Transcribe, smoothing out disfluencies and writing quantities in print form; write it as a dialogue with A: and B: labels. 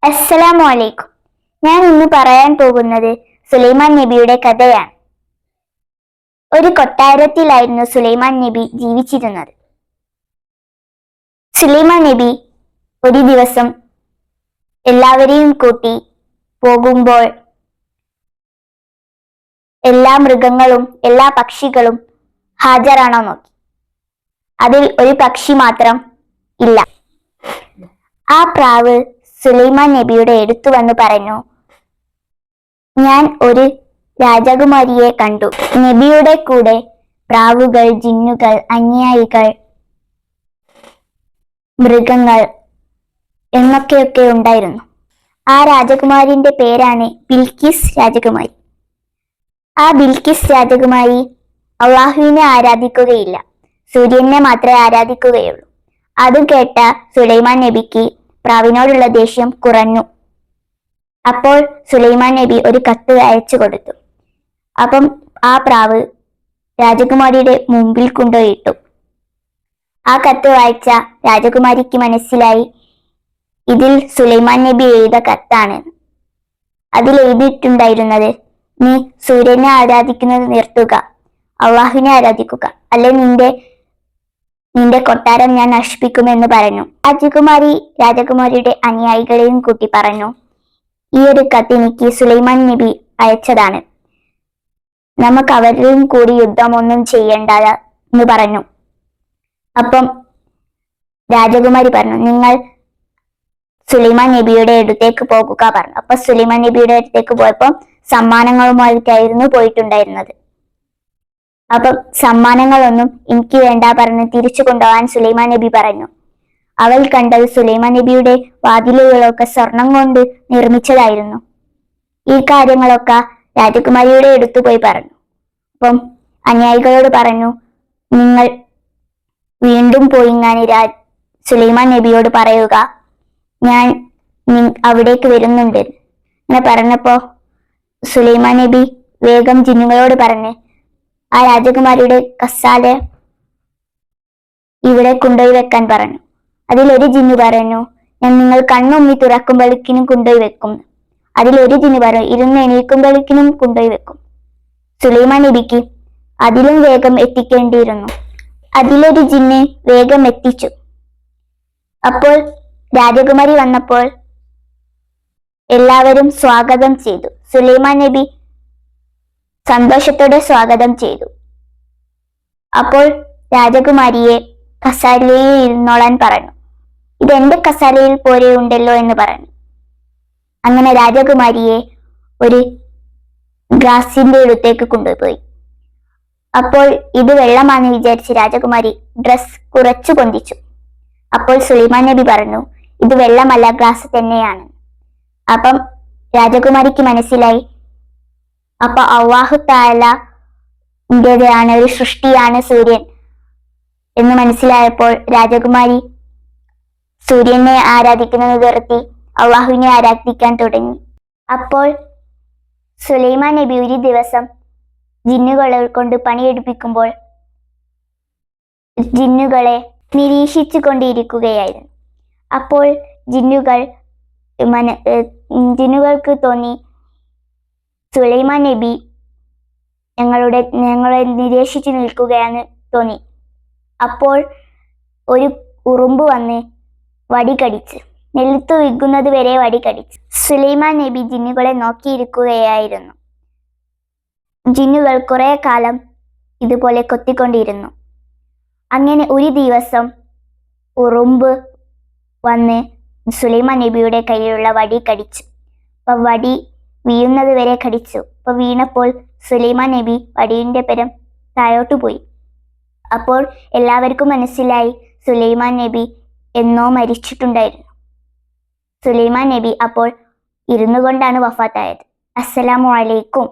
A: അസ്സലാമു അലൈക്കും. ഞാൻ ഇന്ന് പറയാൻ പോകുന്നത് സുലൈമാൻ നബിയുടെ കഥയാണ്. ഒരു കൊട്ടാരത്തിലായിരുന്നു സുലൈമാൻ നബി ജീവിച്ചിരുന്നത്. സുലൈമാൻ നബി ഒരു ദിവസം എല്ലാവരെയും കൂട്ടി പോകുമ്പോൾ എല്ലാ മൃഗങ്ങളും എല്ലാ പക്ഷികളും ഹാജരാണോ നോക്കി. അതിൽ ഒരു പക്ഷി മാത്രം ഇല്ല. ആ പ്രാവ് സുലൈമാൻ നബിയുടെ അടുത്തു വന്ന് പറഞ്ഞു, ഞാൻ ഒരു രാജകുമാരിയെ കണ്ടു. നബിയുടെ കൂടെ പ്രാവുകൾ, ജിന്നുകൾ, അനുയായികൾ, മൃഗങ്ങൾ എന്നൊക്കെയൊക്കെ ഉണ്ടായിരുന്നു. ആ രാജകുമാരിന്റെ പേരാണ് ബിൽക്കിസ് രാജകുമാരി. ആ ബിൽക്കിസ് രാജകുമാരി അള്ളാഹുവിനെ ആരാധിക്കുകയില്ല, സൂര്യനെ മാത്രമേ ആരാധിക്കുകയുള്ളൂ. അത് കേട്ട സുലൈമാൻ നബിക്ക് പ്രാവിനോടുള്ള ദേഷ്യം കുറഞ്ഞു. അപ്പോൾ സുലൈമാൻ നബി ഒരു കത്ത് അയച്ചു കൊടുത്തു. അപ്പം ആ പ്രാവ് രാജകുമാരിയുടെ മുമ്പിൽ കൊണ്ടുപോയിട്ടു. ആ കത്ത് വായിച്ച രാജകുമാരിക്ക് മനസ്സിലായി ഇതിൽ സുലൈമാൻ നബി എഴുത കത്താണ്. അതിൽ എഴുതിയിട്ടുണ്ടായിരുന്നത്, നീ സൂര്യനെ ആരാധിക്കുന്നത് നിർത്തുക, അള്ളാഹുവിനെ ആരാധിക്കുക, അല്ലെ നിന്റെ കൊട്ടാരം ഞാൻ നശിപ്പിക്കുമെന്ന് പറഞ്ഞു. രാജകുമാരിയുടെ അനുയായികളെയും കൂട്ടി പറഞ്ഞു, ഈ ഒരു കത്ത് എനിക്ക് സുലൈമാൻ നബി അയച്ചതാണ്, നമുക്ക് അവരിലും കൂടി യുദ്ധമൊന്നും ചെയ്യേണ്ട എന്ന് പറഞ്ഞു. അപ്പം രാജകുമാരി പറഞ്ഞു, നിങ്ങൾ സുലൈമാൻ നബിയുടെ അടുത്തേക്ക് പോകുക പറഞ്ഞു. അപ്പൊ സുലൈമാൻ നബിയുടെ അടുത്തേക്ക് പോയപ്പോൾ സമ്മാനങ്ങളുമായിട്ടായിരുന്നു പോയിട്ടുണ്ടായിരുന്നത്. അപ്പൊ സമ്മാനങ്ങളൊന്നും എനിക്ക് വേണ്ട പറഞ്ഞ് തിരിച്ചു കൊണ്ടുപോകാൻ സുലൈമാൻ നബി പറഞ്ഞു. അവൾ കണ്ടത് സുലൈമാൻ നബിയുടെ വാതിലുകളൊക്കെ സ്വർണം കൊണ്ട് നിർമ്മിച്ചതായിരുന്നു. ഈ കാര്യങ്ങളൊക്കെ രാജകുമാരിയുടെ അടുത്ത് പോയി പറഞ്ഞു. അപ്പം അനുയായികളോട് പറഞ്ഞു, നിങ്ങൾ വീണ്ടും പോയി സുലൈമാൻ നബിയോട് പറയുക, ഞാൻ അവിടേക്ക് വരുന്നുണ്ട് എന്ന് പറഞ്ഞപ്പോ സുലൈമാൻ നബി വേഗം ജിന്നുകളോട് പറഞ്ഞ് ആ രാജകുമാരിയുടെ കസാല ഇവിടെ കൊണ്ടുപോയി വെക്കാൻ പറഞ്ഞു. അതിലൊരു ജിന്നു പറഞ്ഞു, ഞാൻ നിങ്ങൾ കണ്ണുമ്മി തുറക്കുമ്പോഴേക്കിനും കൊണ്ടുപോയി വെക്കും. അതിലൊരു ജിന്നു പറഞ്ഞു, ഇരുന്ന് എണീക്കുമ്പോഴേക്കിനും കൊണ്ടുപോയി വെക്കും. സുലൈമാൻ നബിക്ക് അതിലും വേഗം എത്തിക്കേണ്ടിയിരുന്നു. അതിലൊരു ജിന്ന് വേഗം എത്തിച്ചു. അപ്പോൾ രാജകുമാരി വന്നപ്പോൾ എല്ലാവരും സ്വാഗതം ചെയ്തു. സുലൈമാൻ നബി സന്തോഷത്തോടെ സ്വാഗതം ചെയ്തു. അപ്പോൾ രാജകുമാരിയെ കസാലയിൽ ഇരുന്നോളാൻ പറഞ്ഞു. ഇതെന്റെ കസാലയിൽ പോരെ ഉണ്ടല്ലോ എന്ന് പറഞ്ഞു. അങ്ങനെ രാജകുമാരിയെ ഒരു ഗ്ലാസിന്റെ അടുത്തേക്ക് കൊണ്ടുപോയി. അപ്പോൾ ഇത് വെള്ളമാണെന്ന് വിചാരിച്ച് രാജകുമാരി ഡ്രസ് കുറച്ചു പൊന്തിച്ചു. അപ്പോൾ സുലൈമാൻ നബി പറഞ്ഞു, ഇത് വെള്ളമല്ല, ഗ്ലാസ് തന്നെയാണ്. അപ്പം രാജകുമാരിക്ക് മനസ്സിലായി, അപ്പൊ അള്ളാഹു തആലയാണ് ഒരു സൃഷ്ടിയാണ് സൂര്യൻ എന്ന് മനസ്സിലായപ്പോൾ രാജകുമാരി സൂര്യനെ ആരാധിക്കുന്നത് നിർത്തി അള്ളാഹുവിനെ ആരാധിക്കാൻ തുടങ്ങി. അപ്പോൾ സുലൈമാൻ നബി ഒരു ദിവസം ജിന്നുകളെ കൊണ്ട് പണിയെടുപ്പിക്കുമ്പോൾ ജിന്നുകളെ നിരീക്ഷിച്ചു കൊണ്ടിരിക്കുകയായിരുന്നു. അപ്പോൾ ജിന്നുകൾക്ക് തോന്നി, സുലൈമാൻ നബി ഞങ്ങളെ നിരീക്ഷിച്ചു നിൽക്കുകയാണ് തോന്നി. അപ്പോൾ ഒരു ഉറുമ്പ് വന്ന് വടി കടിച്ച് നെലുത്തു വിൽക്കുന്നത് വരെ വടി കടിച്ച്. സുലൈമാൻ നബി ജിന്നുകളെ നോക്കിയിരിക്കുകയായിരുന്നു. ജിന്നുകൾ കുറെ കാലം ഇതുപോലെ കൊത്തിക്കൊണ്ടിരുന്നു. അങ്ങനെ ഒരു ദിവസം ഉറുമ്പ് വന്ന് സുലൈമാൻ നബിയുടെ കയ്യിലുള്ള വടി കടിച്ചു. അപ്പൊ വടി വീഴുന്നത് വരെ കടിച്ചു. അപ്പൊ വീണപ്പോൾ സുലൈമാൻ നബി വടിയുടെ പരം താഴോട്ടു പോയി. അപ്പോൾ എല്ലാവർക്കും മനസ്സിലായി സുലൈമാൻ നബി എന്നോ മരിച്ചിട്ടുണ്ടായിരുന്നു. സുലൈമാൻ നബി അപ്പോൾ ഇരുന്നു കൊണ്ടാണ് വഫാത്തായത്. അസ്സലാമു അലൈക്കും.